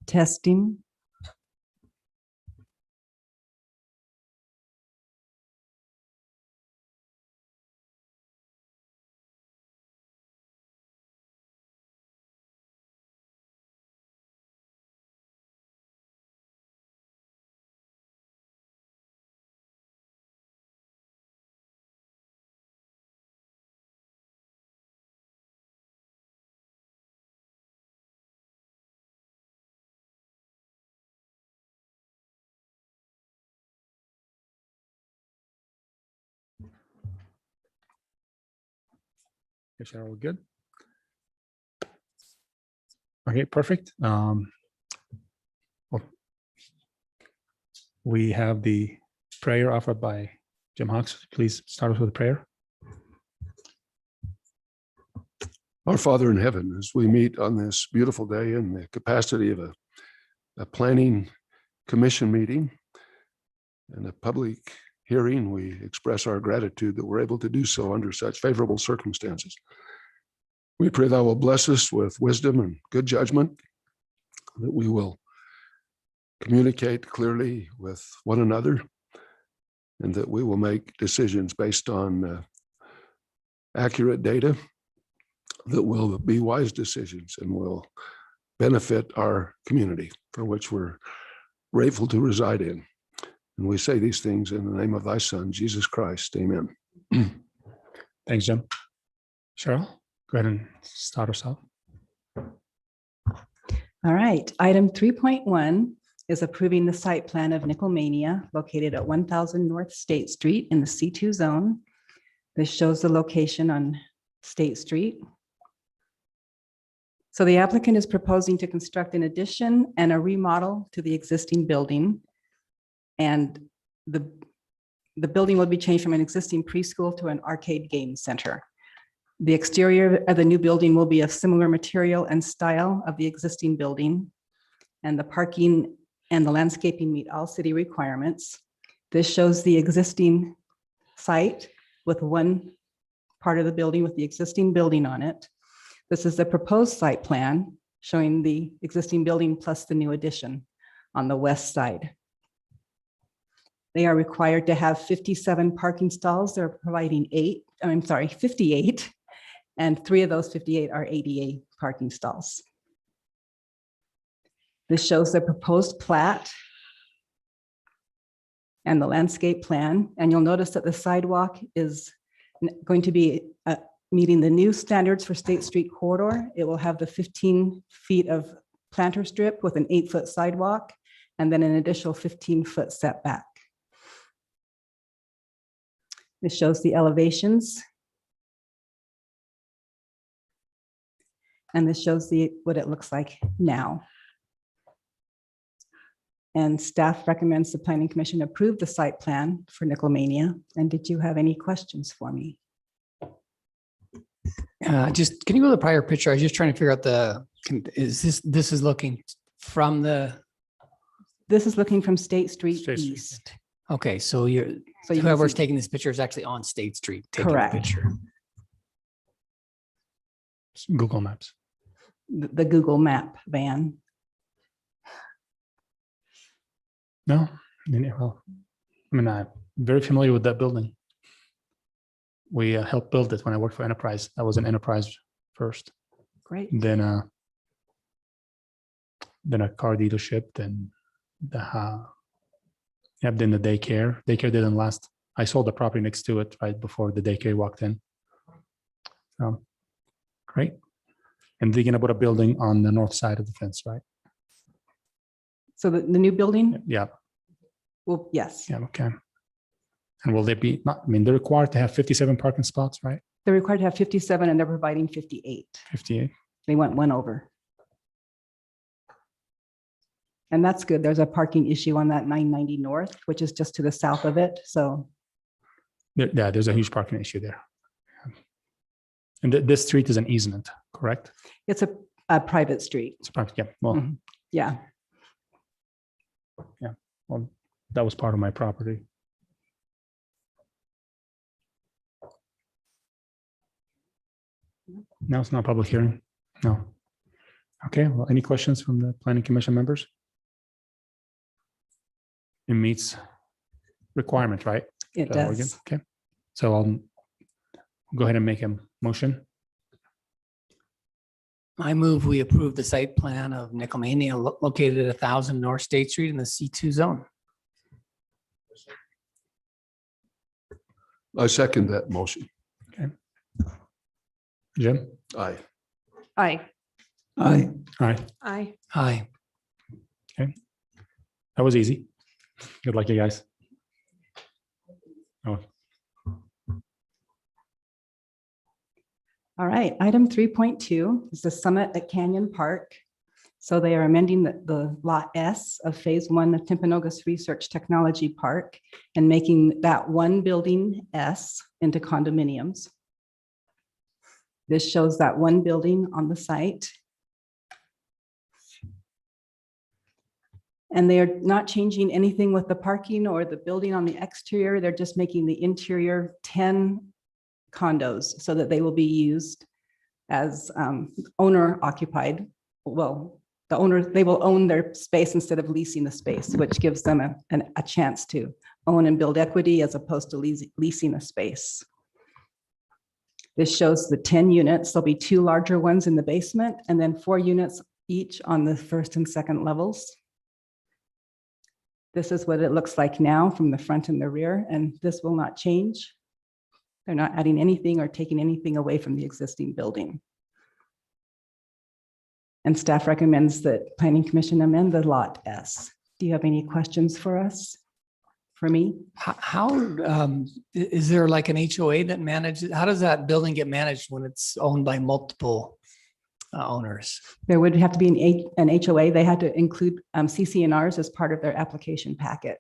Testing. Yes, are we good? Okay, perfect. Well, we have the prayer offered by Jim Hawks. Please start us with a prayer. Our Father in heaven, as we meet on this beautiful day in the capacity of a planning commission meeting and a public hearing, we express our gratitude that we're able to do so under such favorable circumstances. We pray thou will bless us with wisdom and good judgment, that we will communicate clearly with one another, and that we will make decisions based on accurate data that will be wise decisions and will benefit our community, for which we're grateful to reside in. And we say these things in the name of thy Son, Jesus Christ. Amen. Thanks, Jim. Cheryl, go ahead and start us off. All right, item 3.1 is approving the site plan of Nickelmania located at 1000 North State Street in the C2 zone. This shows the location on State Street. So the applicant is proposing to construct an addition and a remodel to the existing building. And the building will be changed from an existing preschool to an arcade game center. The exterior of the new building will be of similar material and style of the existing building. And the parking and the landscaping meet all city requirements. This shows the existing site with one part of the building with the existing building on it. This is the proposed site plan showing the existing building plus the new addition on the west side. They are required to have 57 parking stalls. They're providing 58, and 3 of those 58 are ADA parking stalls. This shows the proposed plat and the landscape plan. And you'll notice that the sidewalk is going to be meeting the new standards for State Street corridor. It will have the 15 feet of planter strip with an 8-foot sidewalk, and then an additional 15-foot setback. This shows the elevations. And this shows what it looks like now. And staff recommends the Planning Commission approve the site plan for Nickelmania. And did you have any questions for me? Just, can you go to the prior picture? I was just trying to figure out this is looking from This is looking from State Street State Street, East. okay, so So you can whoever's see- taking this picture is actually on State Street taking the Correct. picture. Google Maps. The Google map van. No, well, I'm very familiar with that building. We helped build it when I worked for Enterprise. I was in Enterprise first, Great. then a car dealership, then then the daycare. Daycare didn't last. I sold the property next to it right before the daycare walked in. So, great. And they're gonna put a building on the north side of the fence, right? So the new building? Yeah, Well, yes. yeah, okay. And will they be, they're required to have 57 parking spots, right? They're required to have 57 and they're providing 58. 58. They went one over. And that's good. There's a parking issue on that 990 North, which is just to the south of it. So Yeah, there's a huge parking issue there. And this street is an easement, correct? it's a private street. It's private, yeah, well, Mhm. Yeah. well, that was part of my property. No, it's not a public hearing. No. Okay, well, any questions from the planning commission members? It meets requirement, right? It We're good? does. Okay, so I'll go ahead and make a motion. I move we approve the site plan of Nickelmania located at 1,000 North State Street in the C2 zone. I second that motion. Jim? Aye. Aye. Aye. Aye, Aye. Aye. that was easy. Good luck, you guys. Oh, All right, item 3.2 is the summit at Canyon Park. So they are amending the Lot S of Phase 1 of Timpanogos Research Technology Park and making that one building S into condominiums. This shows that one building on the site. And they are not changing anything with the parking or the building on the exterior. They're just making the interior 10 condos so that they will be used as owner occupied. Well, the owner, they will own their space instead of leasing the space, which gives them a chance to own and build equity as opposed to leasing a space. This shows the 10 units. There'll be 2 larger ones in the basement and then 4 units each on the first and second levels. This is what it looks like now from the front and the rear, and this will not change. They're not adding anything or taking anything away from the existing building. And staff recommends that Planning Commission amend the Lot S. Do you have any questions for us? For me? How is there like an HOA that manages, how does that building get managed when it's owned by multiple owners? There would have to be an HOA. They had to include CC&Rs as part of their application packet.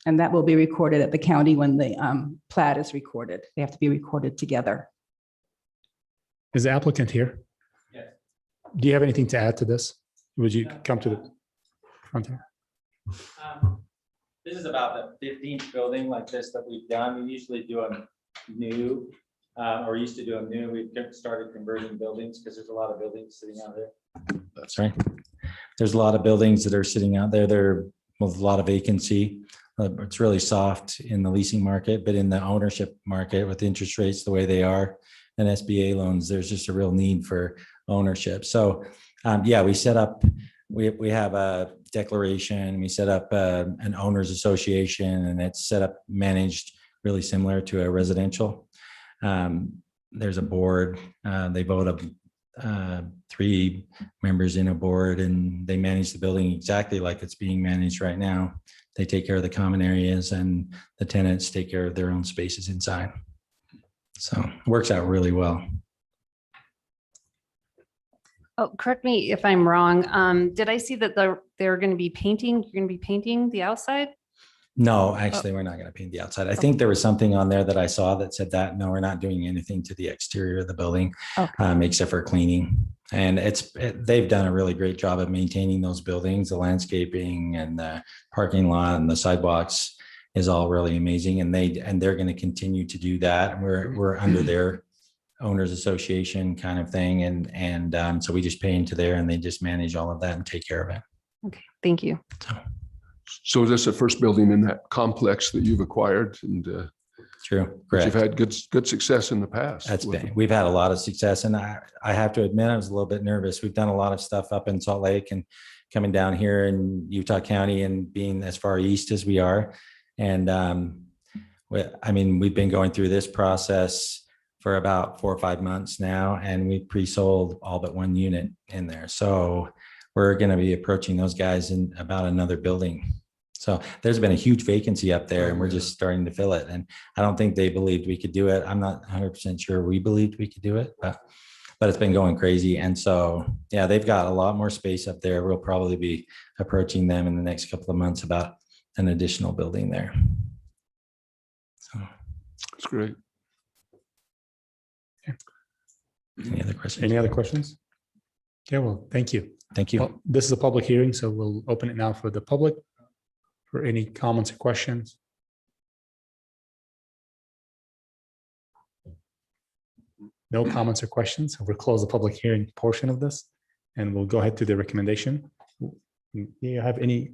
And that will be recorded at the county when the plat is recorded. They have to be recorded together. is the applicant here? Yes. Do you have anything to add to this? Would you come to the front here? This is about the 15th building like this that we've done. We usually do a new, or used to do a new. We've started converting buildings because there's a lot of buildings sitting out there. That's right. There's a lot of buildings that are sitting out there. There with a lot of vacancy. It's really soft in the leasing market, but in the ownership market with interest rates the way they are and SBA loans, there's just a real need for ownership. So yeah, we set up, we have a declaration, we set up an owners association, and it's set up, managed really similar to a residential. There's a board, they vote up 3 members in a board, and they manage the building exactly like it's being managed right now. They take care of the common areas, and the tenants take care of their own spaces inside. So it works out really well. Oh, correct me if I'm wrong. Did I see that they're going to be painting? You're going to be painting the outside? No, actually, we're not going to paint the outside. I think there was something on there that I saw that said that, no, we're not doing anything to the exterior of the building, except for cleaning. And they've done a really great job of maintaining those buildings. The landscaping and the parking lot and the sidewalks is all really amazing. And they're going to continue to do that. We're under their owners association kind of thing. And so we just pay into there, and they just manage all of that and take care of it. Okay, thank you. So is this the first building in that complex that you've acquired, and True, but correct. you've had good success in the past? We've had a lot of success, and I have to admit, I was a little bit nervous. We've done a lot of stuff up in Salt Lake and coming down here in Utah County and being as far east as we are. And I mean, we've been going through this process for about 4 or 5 months now, and we pre-sold all but 1 unit in there. So we're going to be approaching those guys in about another building. So there's been a huge vacancy up there, and we're just starting to fill it. And I don't think they believed we could do it. I'm not 100% sure we believed we could do it, but but it's been going crazy. And so, yeah, they've got a lot more space up there. We'll probably be approaching them in the next couple of months about an additional building there. So, That's great. any other questions? Any other questions? Okay, well, thank you. Thank you. Well, this is a public hearing, so we'll open it now for the public for any comments or questions. No comments or questions. We'll close the public hearing portion of this and we'll go ahead to the recommendation. Do you have any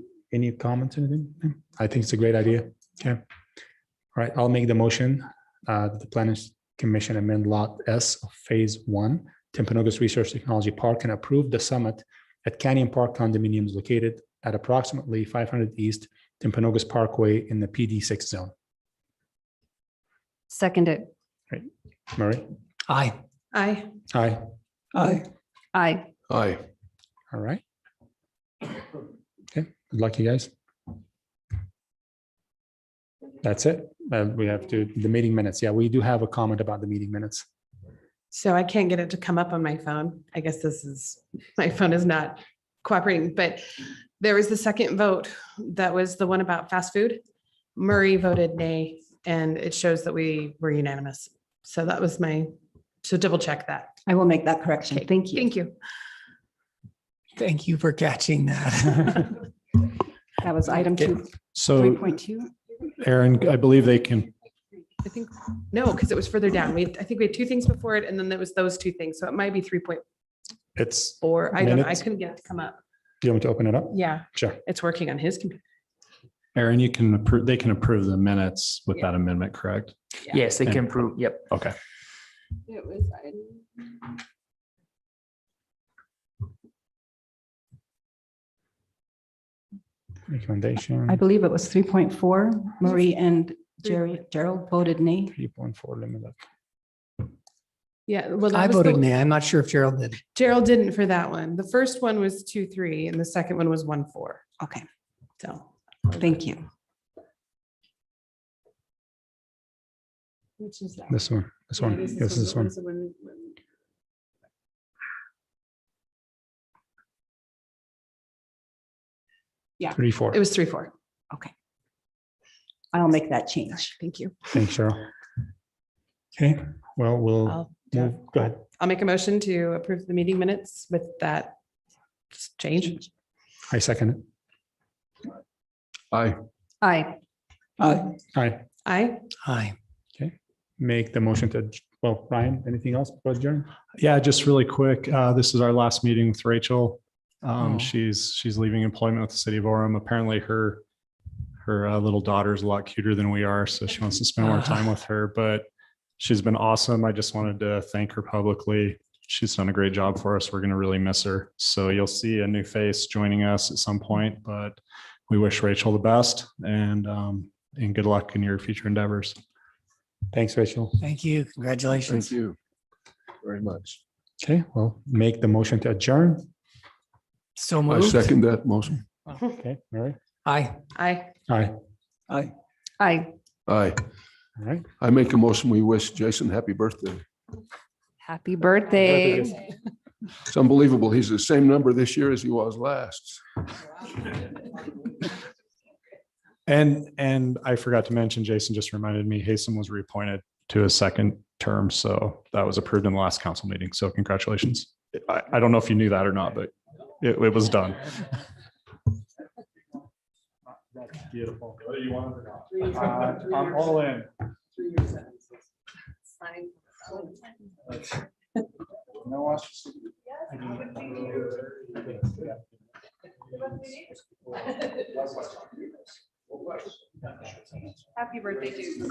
comments or anything? I think it's a great idea. Okay. All right, I'll make the motion that the Planning Commission amend Lot S of Phase 1, Timpanogos Research Technology Park, and approve the summit at Canyon Park condominiums located at approximately 500 East Timpanogos Parkway in the PD6 zone. Seconded. Right, Murray? Aye. Aye. Aye. Aye. Aye. Aye. All right. Okay, good luck, you guys. That's it. We have to, the meeting minutes. Yeah, we do have a comment about the meeting minutes. So I can't get it to come up on my phone. I guess my phone is not cooperating, but there was the second vote. That was the one about fast food. Murray voted nay, and it shows that we were unanimous. So that was so double check that. I will make that correction. Okay, Thank you. Thank you. Thank you for catching that. That was item So 3.2. Aaron, I believe they can, I think, no, because it was further down. I think we had two things before it, and then there was those two things. So it might be 3.4. It's, I don't know. I Minutes? couldn't get it to come up. do you want me to open it up? Yeah, Sure. it's working on his computer. Aaron, you can approve, they can approve the minutes with that amendment, correct? Yes, they can prove, yep. Okay. It was. Recommendation I believe it was 3.4. Marie and Gerald voted nay. 3.4 limited. Yeah, well, I that was voted the, nay. I'm not sure if Gerald did. Gerald didn't for that one. The first one was 2-3 and the second one was 1-4. Okay, So. thank you. Which is that? This one, this Yeah, one, it is this is What one. is the one? Yeah, 3-4. it was 3-4. Okay. I'll make that change. Thank you. Thanks, Cheryl. Okay, well, we'll I'll move, go ahead. I'll make a motion to approve the meeting minutes with that change. I second it. Aye. Aye. Aye. Aye. Aye. Aye. Make the motion to, well, Ryan, anything else before adjourn? Yeah, just really quick. This is our last meeting with Rachel. Oh. She's leaving employment with the city of Orem. Apparently her little daughter is a lot cuter than we are, so she wants to spend more time with her, but she's been awesome. I just wanted to thank her publicly. She's done a great job for us. We're going to really miss her. So you'll see a new face joining us at some point, but we wish Rachel the best and good luck in your future endeavors. Thanks, Rachel. Thank you. Congratulations. Thank you very much. Okay, well, make the motion to adjourn. So I moved. second that motion. Okay, Mary? Aye. Aye. Aye. Aye. Aye. Aye. All right. I make a motion. We wish Jason happy birthday. Happy birthday. It's unbelievable. He's the same number this year as he was last. And I forgot to mention, Jason just reminded me, Haysom was reappointed to his second term. So that was approved in the last council meeting. So congratulations. I don't know if you knew that or not, but it was done. That's beautiful. Whether you want it or not. I'm all in. No, Happy birthday, dude.